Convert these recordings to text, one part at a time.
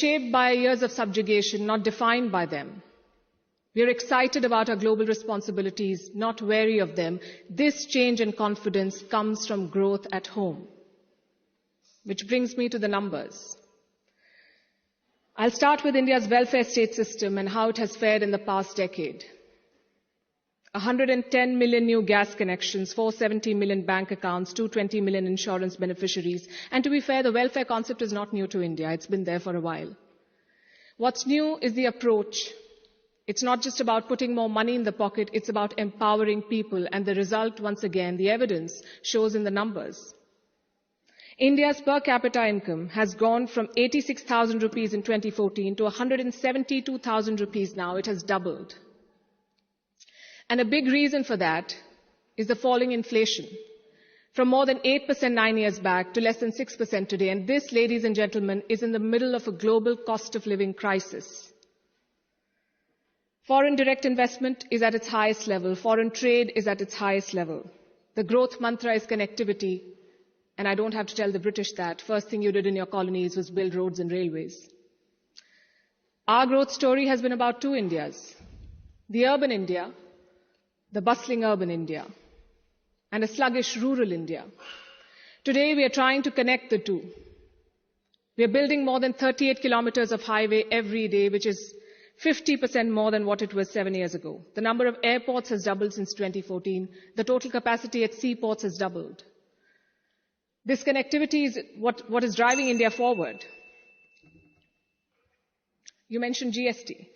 shaped by years of subjugation, not defined by them. We are excited about our global responsibilities, not wary of them. This change in confidence comes from growth at home. Which brings me to the numbers. I'll start with India's welfare state system and how it has fared in the past decade. 110 million new gas connections, 470 million bank accounts, 220 million insurance beneficiaries. And to be fair, the welfare concept is not new to India. It's been there for a while. What's new is the approach. It's not just about putting more money in the pocket, it's about empowering people. And the result, once again, the evidence shows in the numbers. India's per capita income has gone from 86,000 rupees in 2014 to 172,000 rupees now. It has doubled. And a big reason for that is the falling inflation, from more than 8% 9 years back to less than 6% today. And this, ladies and gentlemen, is in the middle of a global cost of living crisis. Foreign direct investment is at its highest level. Foreign trade is at its highest level. The growth mantra is connectivity. And I don't have to tell the British that. First thing you did in your colonies was build roads and railways. Our growth story has been about two Indias. The urban India, the bustling urban India, and a sluggish rural India. Today, we are trying to connect the two. We are building more than 38 kilometers of highway every day, which is 50% more than what it was 7 years ago. The number of airports has doubled since 2014. The total capacity at seaports has doubled. This connectivity is what is driving India forward. You mentioned GST.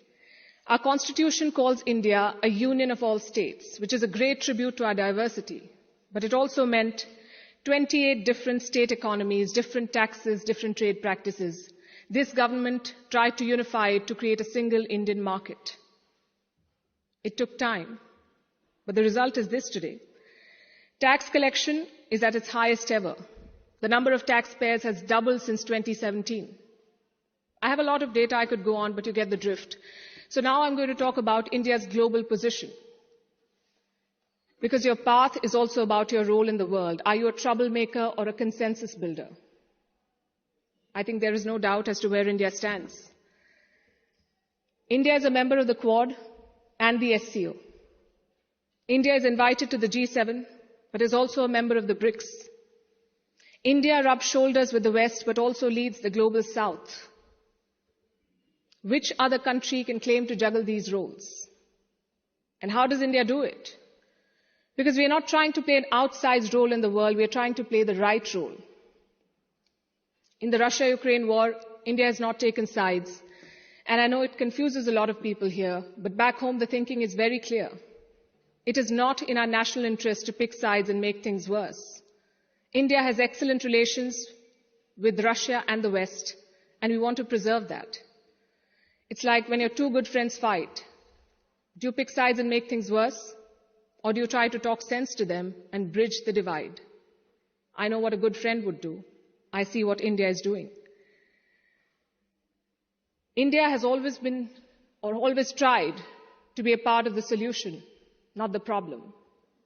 Our constitution calls India a union of all states, which is a great tribute to our diversity. But it also meant 28 different state economies, different taxes, different trade practices. This government tried to unify it to create a single Indian market. It took time, but the result is this today. Tax collection is at its highest ever. The number of taxpayers has doubled since 2017. I have a lot of data I could go on, but you get the drift. So now I'm going to talk about India's global position. Because your path is also about your role in the world. Are you a troublemaker or a consensus builder? I think there is no doubt as to where India stands. India is a member of the Quad and the SCO. India is invited to the G7, but is also a member of the BRICS. India rubs shoulders with the West, but also leads the global South. Which other country can claim to juggle these roles? And how does India do it? Because we are not trying to play an outsized role in the world, we are trying to play the right role. In the Russia-Ukraine war, India has not taken sides. And I know it confuses a lot of people here, but back home the thinking is very clear. It is not in our national interest to pick sides and make things worse. India has excellent relations with Russia and the West, and we want to preserve that. It's like when your two good friends fight. Do you pick sides and make things worse? Or do you try to talk sense to them and bridge the divide? I know what a good friend would do. I see what India is doing. India has always been, or always tried, to be a part of the solution, not the problem.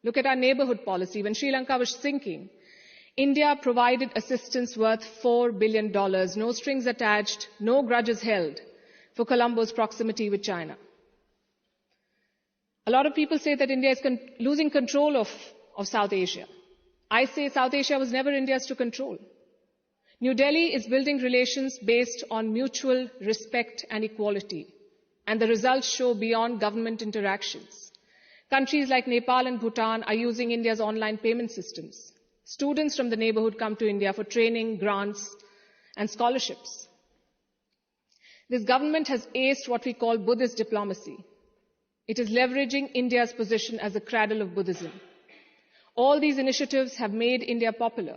Look at our neighborhood policy. When Sri Lanka was sinking, India provided assistance worth $4 billion, no strings attached, no grudges held, for Colombo's proximity with China. A lot of people say that India is losing control of South Asia. I say South Asia was never India's to control. New Delhi is building relations based on mutual respect and equality, and the results show beyond government interactions. Countries like Nepal and Bhutan are using India's online payment systems. Students from the neighborhood come to India for training, grants, and scholarships. This government has aced what we call Buddhist diplomacy. It is leveraging India's position as the cradle of Buddhism. All these initiatives have made India popular.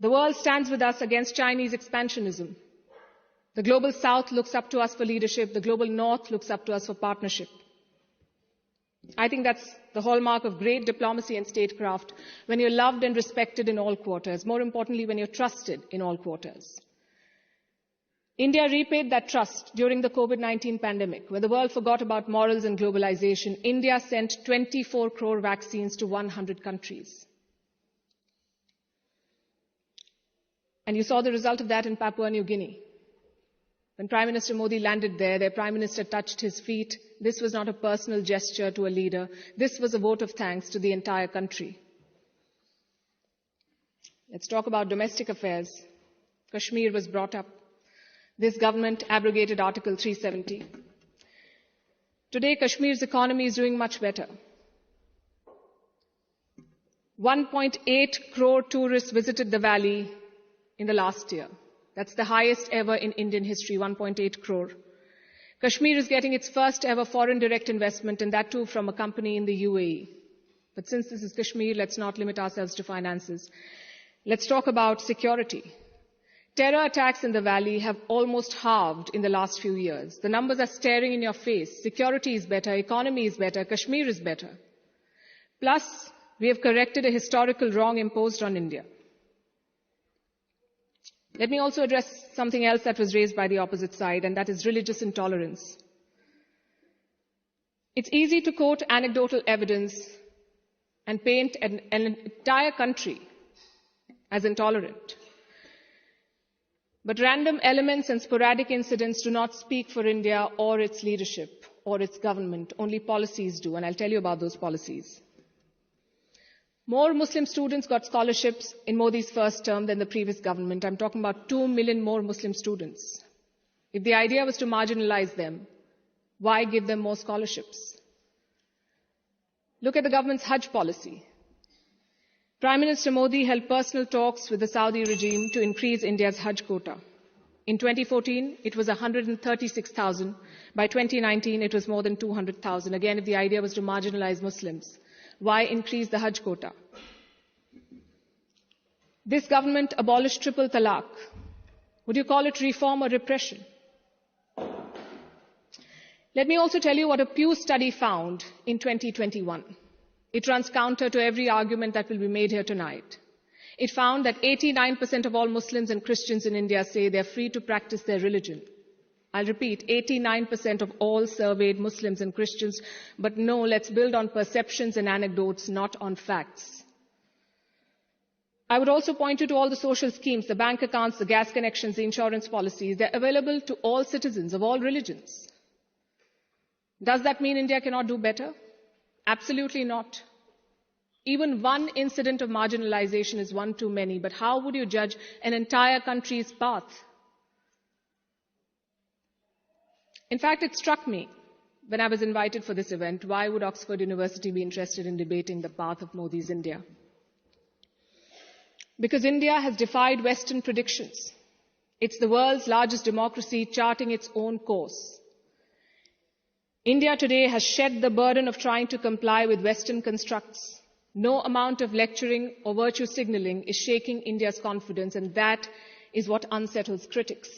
The world stands with us against Chinese expansionism. The global South looks up to us for leadership. The global North looks up to us for partnership. I think that's the hallmark of great diplomacy and statecraft, when you're loved and respected in all quarters. More importantly, when you're trusted in all quarters. India repaid that trust during the COVID-19 pandemic. When the world forgot about morals and globalization, India sent 24 crore vaccines to 100 countries. And you saw the result of that in Papua New Guinea. When Prime Minister Modi landed there, their Prime Minister touched his feet. This was not a personal gesture to a leader. This was a vote of thanks to the entire country. Let's talk about domestic affairs. Kashmir was brought up. This government abrogated Article 370. Today, Kashmir's economy is doing much better. 1.8 crore tourists visited the valley in the last year. That's the highest ever in Indian history, 1.8 crore. Kashmir is getting its first ever foreign direct investment, and that too from a company in the UAE. But since this is Kashmir, let's not limit ourselves to finances. Let's talk about security. Terror attacks in the valley have almost halved in the last few years. The numbers are staring in your face. Security is better, economy is better, Kashmir is better. Plus, we have corrected a historical wrong imposed on India. Let me also address something else that was raised by the opposite side, and that is religious intolerance. It's easy to quote anecdotal evidence and paint an entire country as intolerant. But random elements and sporadic incidents do not speak for India or its leadership or its government. Only policies do, and I'll tell you about those policies. More Muslim students got scholarships in Modi's first term than the previous government. I'm talking about 2 million more Muslim students. If the idea was to marginalize them, why give them more scholarships? Look at the government's Hajj policy. Prime Minister Modi held personal talks with the Saudi regime to increase India's Hajj quota. In 2014, it was 136,000. By 2019, it was more than 200,000. Again, if the idea was to marginalize Muslims, why increase the Hajj quota? This government abolished triple talaq. Would you call it reform or repression? Let me also tell you what a Pew study found in 2021. It runs counter to every argument that will be made here tonight. It found that 89% of all Muslims and Christians in India say they're free to practice their religion. I'll repeat, 89% of all surveyed Muslims and Christians, but no, let's build on perceptions and anecdotes, not on facts. I would also point you to all the social schemes, the bank accounts, the gas connections, the insurance policies. They're available to all citizens of all religions. Does that mean India cannot do better? Absolutely not. Even one incident of marginalization is one too many, but how would you judge an entire country's path? In fact, it struck me when I was invited for this event, why would Oxford University be interested in debating the path of Modi's India? Because India has defied Western predictions. It's the world's largest democracy charting its own course. India today has shed the burden of trying to comply with Western constructs. No amount of lecturing or virtue signaling is shaking India's confidence, and that is what unsettles critics.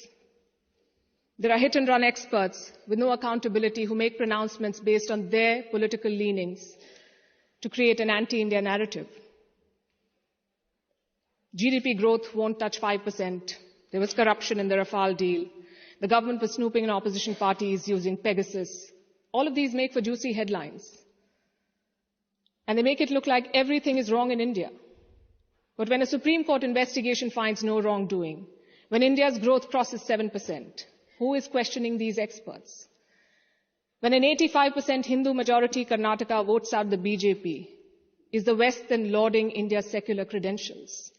There are hit-and-run experts with no accountability who make pronouncements based on their political leanings to create an anti-India narrative. GDP growth won't touch 5%. There was corruption in the Rafale deal. The government was snooping in opposition parties using Pegasus. All of these make for juicy headlines. And they make it look like everything is wrong in India. But when a Supreme Court investigation finds no wrongdoing, when India's growth crosses 7%, who is questioning these experts? When an 85% Hindu majority Karnataka votes out the BJP, is the West then lauding India's secular credentials?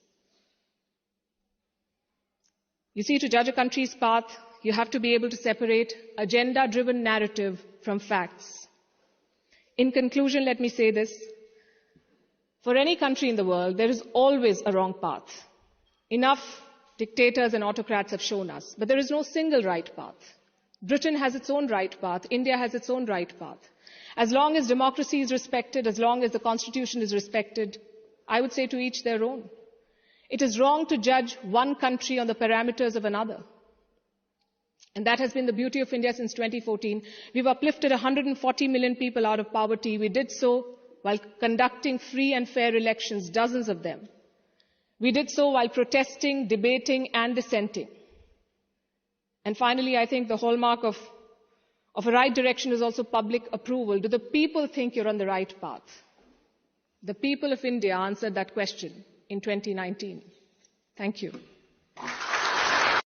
You see, to judge a country's path, you have to be able to separate agenda-driven narrative from facts. In conclusion, let me say this. For any country in the world, there is always a wrong path. Enough dictators and autocrats have shown us. But there is no single right path. Britain has its own right path. India has its own right path. As long as democracy is respected, as long as the Constitution is respected, I would say to each their own. It is wrong to judge one country on the parameters of another. And that has been the beauty of India since 2014. We've uplifted 140 million people out of poverty. We did so while conducting free and fair elections, dozens of them. We did so while protesting, debating, and dissenting. And finally, I think the hallmark of a right direction is also public approval. Do the people think you're on the right path? The people of India answered that question in 2019. Thank you.